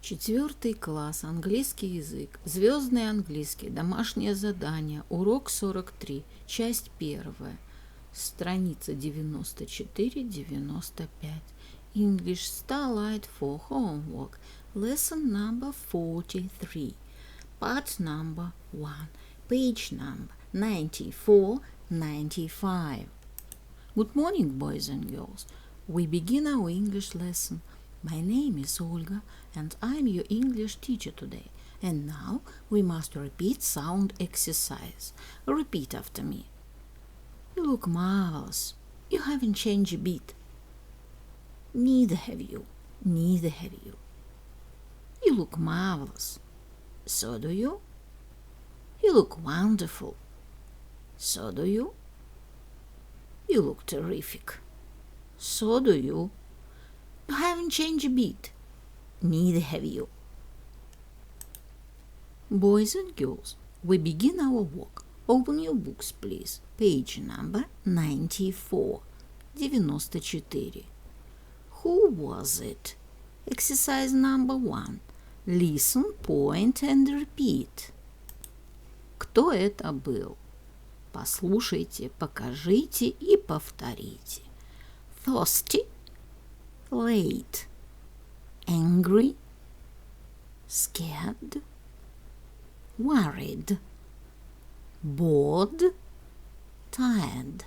4 класс, английский язык, Звездный Английский, домашнее задание, урок 43, часть 1, страница 94-95. English Starlight for homework, lesson number 43, part number 1, page number 94-95. Good morning, boys and girls. We begin our English lesson. My name is Olga, and I'm your English teacher today. And now we must repeat sound exercise. Repeat after me. You look marvelous. You haven't changed a bit. Neither have you. Neither have you. You look marvelous. So do you. You look wonderful. So do you. You look terrific. So do you. You haven't changed a bit. Neither have you. Boys and girls, we begin our work. Open your books, please. Page number 94. 94. Who was it? Exercise number 1. Listen, point and repeat. Кто это был? Послушайте, покажите и повторите. Thirsty, late, angry, scared, worried, bored, tired.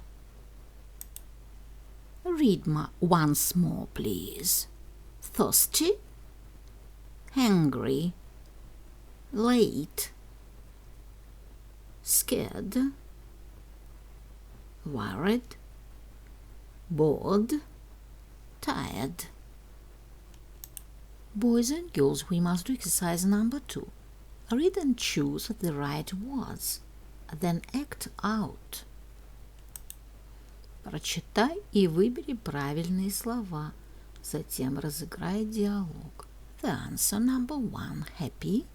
Read once more, please. Thirsty, angry, late, scared, worried, bored, tired. Boys and girls, we must do exercise number 2. Read and choose the right words. Then act out. Прочитай и выбери правильные слова. Затем разыграй диалог. The answer: number 1, happy.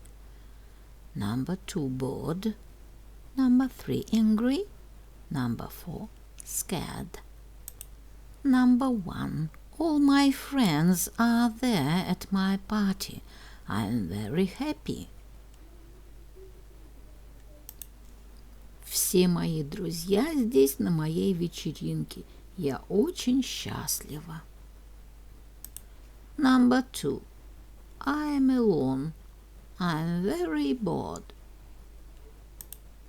Number 2, bored. Number 3, angry. Number 4, scared. Number 1, all my friends are there at my party. I'm very happy. Все мои друзья здесь на моей вечеринке. Я очень счастлива. Number 2, I am alone. I'm very bored.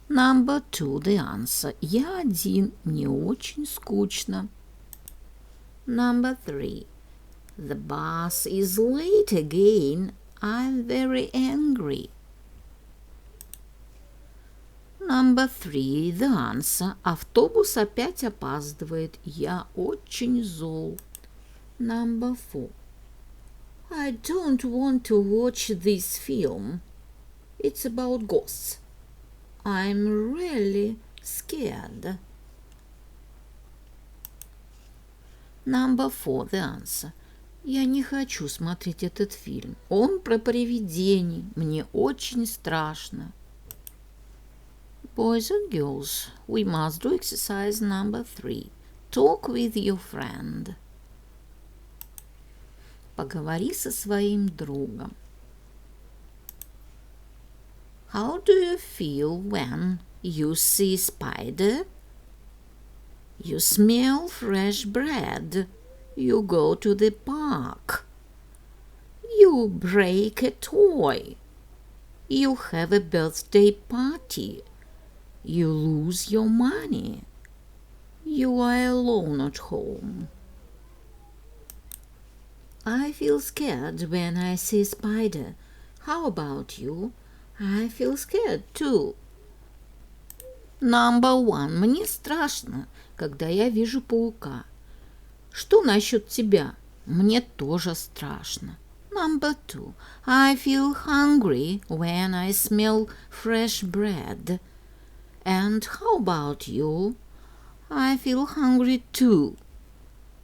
Number 2, the answer: я один, мне очень скучно. Number 3, the bus is late again. I'm very angry. Number 3, the answer: автобус опять опаздывает. Я очень зол. Number 4, I don't want to watch this film. It's about ghosts. I'm really scared. Number 4, the answer: я не хочу смотреть этот фильм. Он про привидений. Мне очень страшно. Boys and girls, we must do exercise number 3. Talk with your friend. Поговори со своим другом. How do you feel when you see spider? You smell fresh bread. You go to the park. You break a toy. You have a birthday party. You lose your money. You are alone at home. I feel scared when I see a spider. How about you? I feel scared too. Number 1. Мне страшно, когда я вижу паука. Что насчет тебя? Мне тоже страшно. Number 2. I feel hungry when I smell fresh bread. And how about you? I feel hungry too.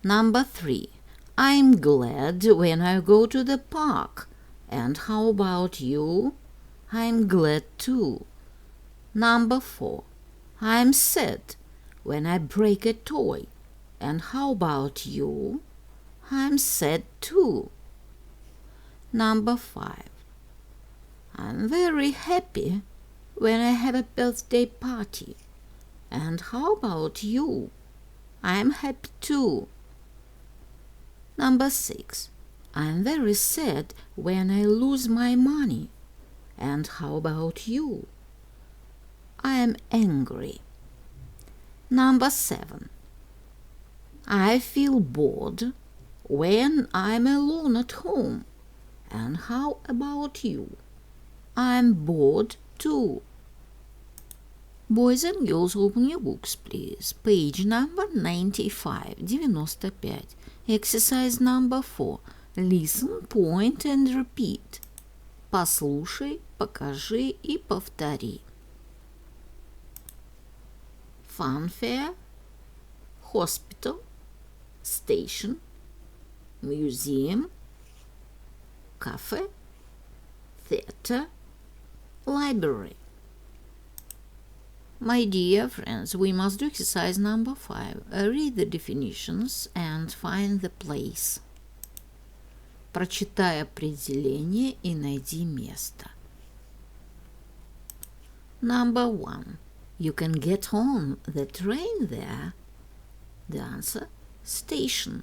Number 3. I'm glad when I go to the park. And how about you? I'm glad too. Number 4. I'm sad when I break a toy. And how about you? I'm sad too. Number 5. I'm very happy when I have a birthday party. And how about you? I'm happy too. Number 6. I'm very sad when I lose my money. And how about you? I am angry. Number 7. I feel bored when I'm alone at home. And how about you? I'm bored too. Boys and girls, open your books, please. Page number 95, 95. Exercise number 4. Listen, point and repeat. Послушай, покажи и повтори. Funfair, hospital, station, museum, cafe, theater, library. My dear friends, we must do exercise number 5. Read the definitions and find the place. Прочитай определение и найди место. Number 1. You can get on the train there. The answer – station.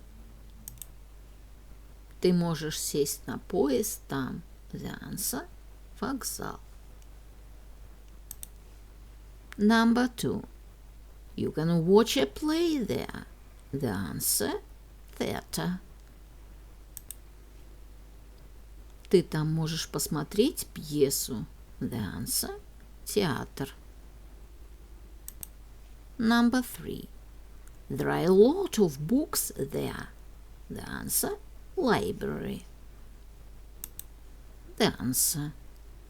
Ты можешь сесть на поезд там. The answer – вокзал. Number 2. You can watch a play there. The answer – theater. Ты там можешь посмотреть пьесу. The answer – театр. Number 3. There are a lot of books there. The answer – library. The answer.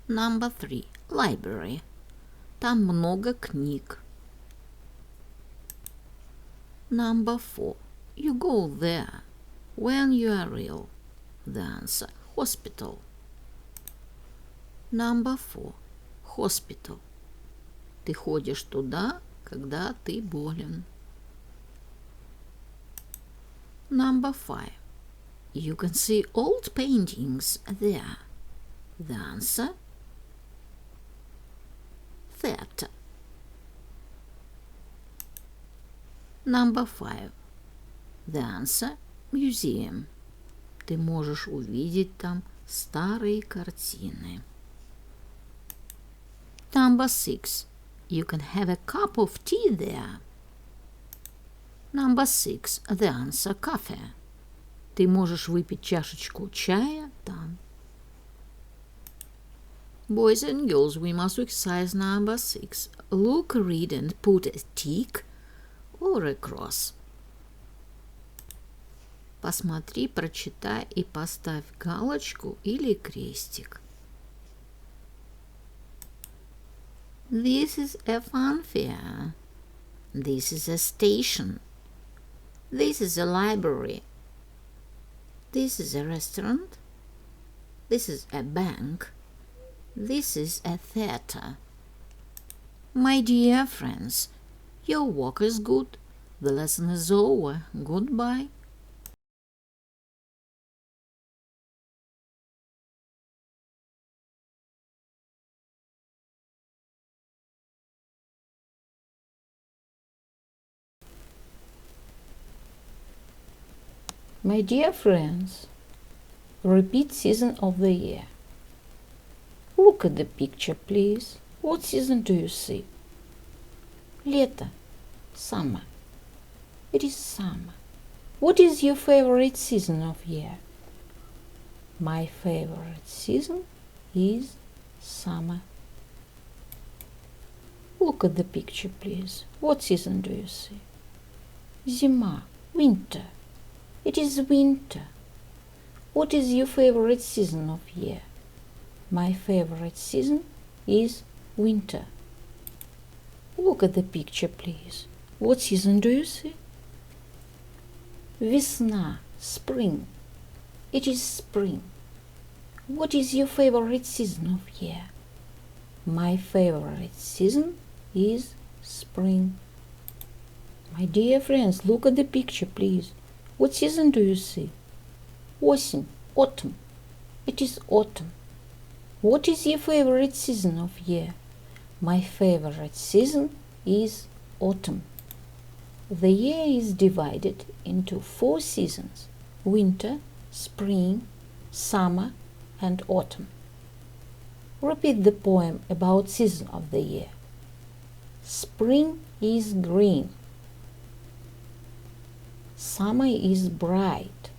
Number 3. Library. Там много книг. Number 4. You go there when you are ill. The answer. Hospital. Number 4. Hospital. Ты ходишь туда, когда ты болен. Number 5. You can see old paintings there. The answer. Theater. Number 5. The answer. Museum. Ты можешь увидеть там старые картины. Number 6. You can have a cup of tea there. Number 6. The answer. Coffee. Ты можешь выпить чашечку чая там. Boys and girls, we must do exercise number 6. Look, read and put a tick or a cross. Посмотри, прочитай и поставь галочку или крестик. This is a funfair. This is a station. This is a library. This is a restaurant. This is a bank. This is a theater. My dear friends, your work is good. The lesson is over. Goodbye. My dear friends, repeat season of the year. Look at the picture, please. What season do you see? Лето. Summer. It is summer. What is your favorite season of year? My favorite season is summer. Look at the picture, please. What season do you see? Зима. Winter. It is winter. What is your favorite season of year? My favorite season is winter. Look at the picture, please. What season do you see? Весна, spring. It is spring. What is your favorite season of year? My favorite season is spring. My dear friends, look at the picture, please. What season do you see? Осень, autumn. It is autumn. What is your favorite season of year? My favorite season is autumn. The year is divided into 4 seasons: winter, spring, summer, and autumn. Repeat the poem about season of the year. Spring is green. Summer is bright.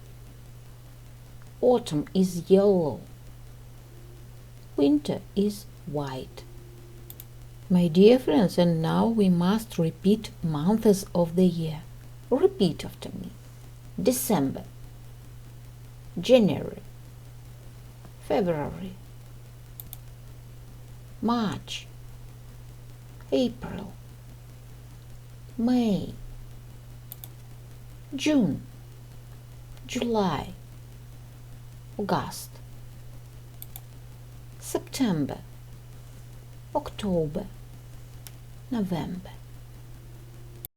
Autumn is yellow. Winter is white. My dear friends, and now we must repeat months of the year. Repeat after me. December, January, February, March, April, May, June, July, August, September, October, November.